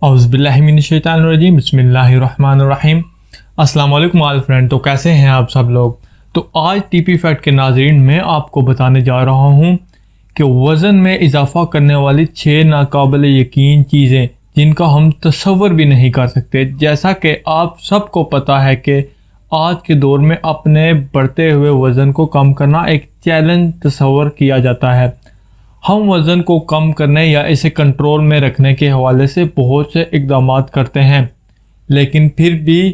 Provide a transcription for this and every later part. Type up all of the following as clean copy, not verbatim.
اعوذ باللہ من الشیطان الرجیم بسم اللہ الرحمن الرحیم۔ السلام علیکم آل فرینڈ، تو کیسے ہیں آپ سب لوگ؟ تو آج ٹی پی فیٹ کے ناظرین میں آپ کو بتانے جا رہا ہوں کہ وزن میں اضافہ کرنے والی 6 ناقابل یقین چیزیں جن کا ہم تصور بھی نہیں کر سکتے۔ جیسا کہ آپ سب کو پتہ ہے کہ آج کے دور میں اپنے بڑھتے ہوئے وزن کو کم کرنا ایک چیلنج تصور کیا جاتا ہے۔ ہم وزن کو کم کرنے یا اسے کنٹرول میں رکھنے کے حوالے سے بہت سے اقدامات کرتے ہیں، لیکن پھر بھی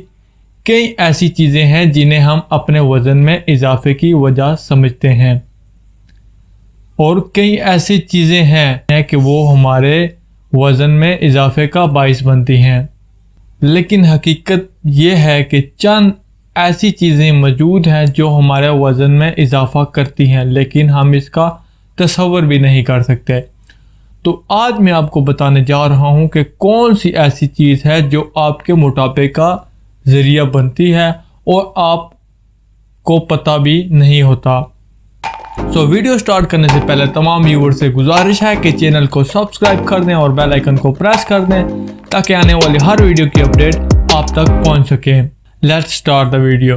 کئی ایسی چیزیں ہیں جنہیں ہم اپنے وزن میں اضافے کی وجہ سمجھتے ہیں، اور کئی ایسی چیزیں ہیں کہ وہ ہمارے وزن میں اضافے کا باعث بنتی ہیں۔ لیکن حقیقت یہ ہے کہ چند ایسی چیزیں موجود ہیں جو ہمارے وزن میں اضافہ کرتی ہیں، لیکن ہم اس کا تصور بھی نہیں کر سکتے۔ تو آج میں آپ کو بتانے جا رہا ہوں کہ کون سی ایسی چیز ہے جو آپ کے موٹاپے کا ذریعہ بنتی ہے اور آپ کو پتہ بھی نہیں ہوتا۔ ویڈیو سٹارٹ کرنے سے پہلے تمام ویور سے گزارش ہے کہ چینل کو سبسکرائب کر دیں اور بیل آئیکن کو پریس کر دیں تاکہ آنے والی ہر ویڈیو کی اپڈیٹ آپ تک پہنچ سکے۔ Let's start the video.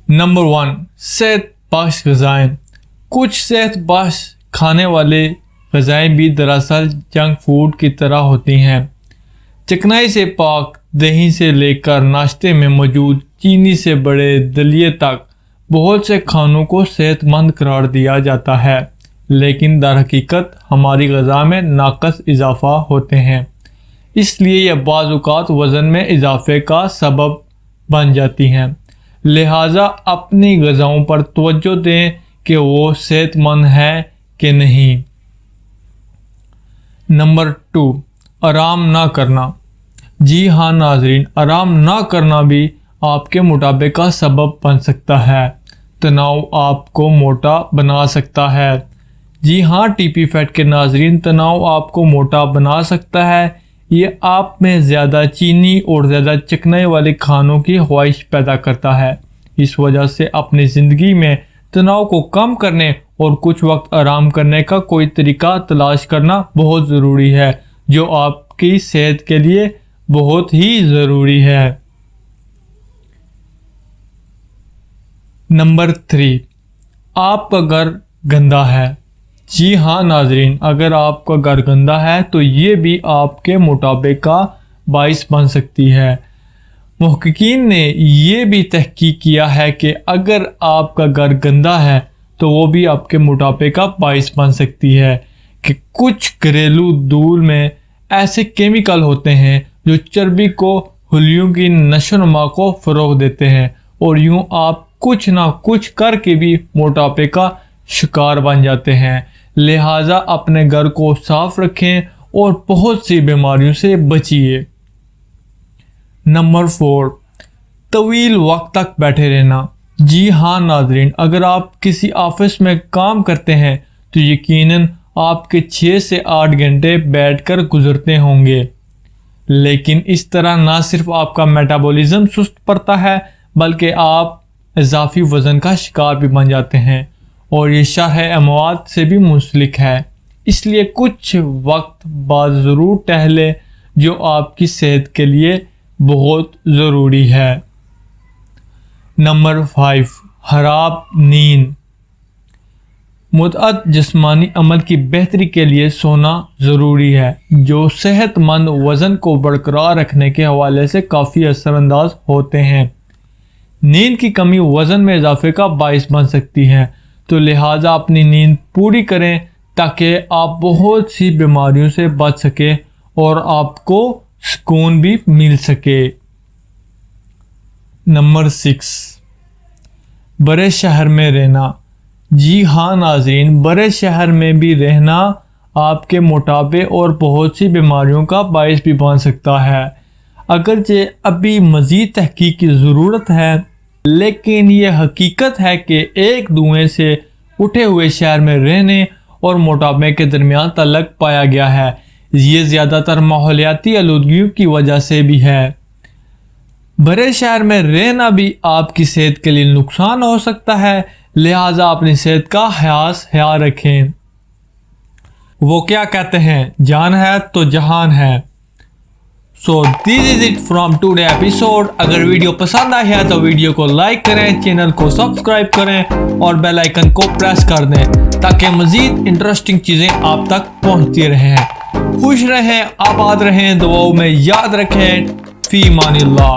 Number 1، صحت بخش غذائیں۔ کچھ صحت بخش کھانے والے غذائیں بھی دراصل جنک فوڈ کی طرح ہوتی ہیں۔ چکنائی سے پاک دہی سے لے کر ناشتے میں موجود چینی سے بڑے دلیے تک بہت سے کھانوں کو صحت مند قرار دیا جاتا ہے، لیکن در حقیقت ہماری غذا میں ناقص اضافہ ہوتے ہیں، اس لیے یہ بعض اوقات وزن میں اضافے کا سبب بن جاتی ہیں۔ لہٰذا اپنی غذاؤں پر توجہ دیں کہ وہ صحت مند ہے کہ نہیں۔ نمبر 2، آرام نہ کرنا۔ جی ہاں ناظرین، آرام نہ کرنا بھی آپ کے موٹاپے کا سبب بن سکتا ہے۔ تناؤ آپ کو موٹا بنا سکتا ہے۔ جی ہاں ٹی پی فیٹ کے ناظرین، تناؤ آپ کو موٹا بنا سکتا ہے۔ یہ آپ میں زیادہ چینی اور زیادہ چکنائی والے کھانوں کی خواہش پیدا کرتا ہے۔ اس وجہ سے اپنی زندگی میں تناؤ کو کم کرنے اور کچھ وقت آرام کرنے کا کوئی طریقہ تلاش کرنا بہت ضروری ہے، جو آپ کی صحت کے لیے بہت ہی ضروری ہے۔ نمبر 3، آپ کا گھر گندا ہے۔ جی ہاں ناظرین، اگر آپ کا گھر گندا ہے تو یہ بھی آپ کے موٹاپے کا باعث بن سکتی ہے۔ محققین نے یہ بھی تحقیق کیا ہے کہ اگر آپ کا گھر گندا ہے تو وہ بھی آپ کے موٹاپے کا باعث بن سکتی ہے، کہ کچھ گھریلو دھول میں ایسے کیمیکل ہوتے ہیں جو چربی کو خلیوں کی نشو و نما کو فروغ دیتے ہیں، اور یوں آپ کچھ نہ کچھ کر کے بھی موٹاپے کا شکار بن جاتے ہیں۔ لہٰذا اپنے گھر کو صاف رکھیں اور بہت سی بیماریوں سے بچیے۔ نمبر 4، طویل وقت تک بیٹھے رہنا۔ جی ہاں ناظرین، اگر آپ کسی آفس میں کام کرتے ہیں تو یقیناً آپ کے 6 سے 8 گھنٹے بیٹھ کر گزرتے ہوں گے، لیکن اس طرح نہ صرف آپ کا میٹابولزم سست پڑتا ہے بلکہ آپ اضافی وزن کا شکار بھی بن جاتے ہیں، اور یہ شرح اموات سے بھی منسلک ہے۔ اس لیے کچھ وقت بعد ضرور ٹہلیں، جو آپ کی صحت کے لیے بہت ضروری ہے۔ نمبر 5، خراب نیند۔ متعدد جسمانی عمل کی بہتری کے لیے سونا ضروری ہے، جو صحت مند وزن کو برقرار رکھنے کے حوالے سے کافی اثر انداز ہوتے ہیں۔ نیند کی کمی وزن میں اضافے کا باعث بن سکتی ہے، تو لہٰذا اپنی نیند پوری کریں تاکہ آپ بہت سی بیماریوں سے بچ سکیں اور آپ کو سکون بھی مل سکے۔ نمبر 6، بڑے شہر میں رہنا۔ جی ہاں ناظرین، بڑے شہر میں بھی رہنا آپ کے موٹاپے اور بہت سی بیماریوں کا باعث بھی بن سکتا ہے۔ اگرچہ ابھی مزید تحقیق کی ضرورت ہے، لیکن یہ حقیقت ہے کہ ایک دھوئیں سے اٹھے ہوئے شہر میں رہنے اور موٹاپے کے درمیان تعلق پایا گیا ہے۔ یہ زیادہ تر ماحولیاتی آلودگیوں کی وجہ سے بھی ہے۔ بڑے شہر میں رہنا بھی آپ کی صحت کے لیے نقصان ہو سکتا ہے، لہٰذا اپنی صحت کا خیال رکھیں۔ وہ کیا کہتے ہیں، جان ہے تو جہان ہے۔ So this is it from today episode. اگر ویڈیو پسند آئی ہے تو ویڈیو کو لائک کریں, چینل کو سبسکرائب کریں اور بیل آئیکن کو پریس کر دیں تاکہ مزید انٹرسٹنگ چیزیں آپ تک پہنچتی رہیں. خوش رہیں, آباد رہیں, دعاؤں میں یاد رکھیں. فی امان اللہ.